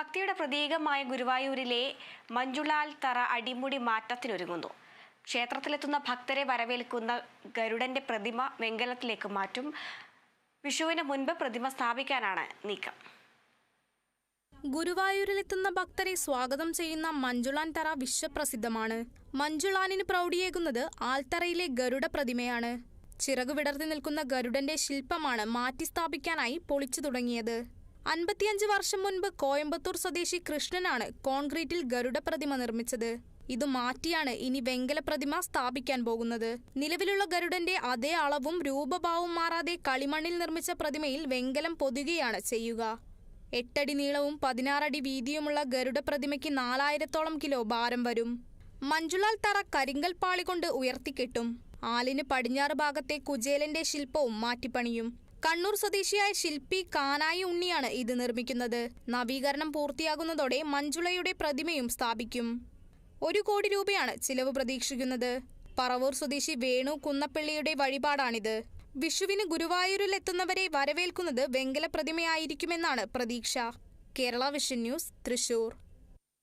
ഭക്തിയുടെ പ്രതീകമായ ഗുരുവായൂരിലെ മഞ്ജുളാൽ തറ അടിമുടി മാറ്റത്തിനൊരുങ്ങുന്നു. ക്ഷേത്രത്തിലെത്തുന്ന ഭക്തരെ വരവേൽക്കുന്ന ഗരുഡന്റെ പ്രതിമ വെങ്കലത്തിലേക്ക് മാറ്റും. വിഷുവിന് മുൻപ് പ്രതിമ സ്ഥാപിക്കാനാണ് നീക്കം. ഗുരുവായൂരിലെത്തുന്ന ഭക്തരെ സ്വാഗതം ചെയ്യുന്ന മഞ്ജുളാൻ തറ വിശ്വപ്രസിദ്ധമാണ്. മഞ്ജുളാനിന് പ്രൗഢിയേകുന്നത് ആൽത്തറയിലെ ഗരുഡ പ്രതിമയാണ്. ചിറകു വിടർത്തി നിൽക്കുന്ന ഗരുഡന്റെ ശില്പമാണ് മാറ്റി സ്ഥാപിക്കാനായി പൊളിച്ചു തുടങ്ങിയത്. 55 വർഷം മുൻപ് കോയമ്പത്തൂർ സ്വദേശി കൃഷ്ണനാണ് കോൺക്രീറ്റിൽ ഗരുഡ പ്രതിമ നിർമ്മിച്ചത്. ഇത് മാറ്റിയാണ് ഇനി വെങ്കല പ്രതിമ സ്ഥാപിക്കാൻ പോകുന്നത്. നിലവിലുള്ള ഗരുഡന്റെ അതേ അളവും രൂപഭാവവും മാറാതെ കളിമണ്ണിൽ നിർമ്മിച്ച പ്രതിമയിൽ വെങ്കലം പൊതിയുകയാണ് ചെയ്യുക. 8 അടി നീളവും 16 അടി വീതിയുമുള്ള ഗരുഡ പ്രതിമയ്ക്ക് 4000-ഓളം കിലോ ഭാരം വരും. മഞ്ജുളാൽ തറ കരിങ്കൽ പാളി കൊണ്ട് ഉയർത്തിക്കെട്ടും. ആലിന് പടിഞ്ഞാറ് ഭാഗത്തെ കുചേലന്റെ ശില്പവും മാറ്റിപ്പണിയും. കണ്ണൂർ സ്വദേശിയായ ശില്പി കാനായി ഉണ്ണിയാണ് ഇത് നിർമ്മിക്കുന്നത്. നവീകരണം പൂർത്തിയാകുന്നതോടെ മഞ്ജുളയുടെ പ്രതിമയും സ്ഥാപിക്കും. 1 കോടി രൂപയാണ് ചിലവ് പ്രതീക്ഷിക്കുന്നത്. പറവൂർ സ്വദേശി വേണു കുന്നപ്പള്ളിയുടെ വഴിപാടാണിത്. വിഷുവിന് ഗുരുവായൂരിലെത്തുന്നവരെ വരവേൽക്കുന്നത് വെങ്കല പ്രതിമയായിരിക്കുമെന്നാണ് പ്രതീക്ഷ. Kerala vision news, Thrissur.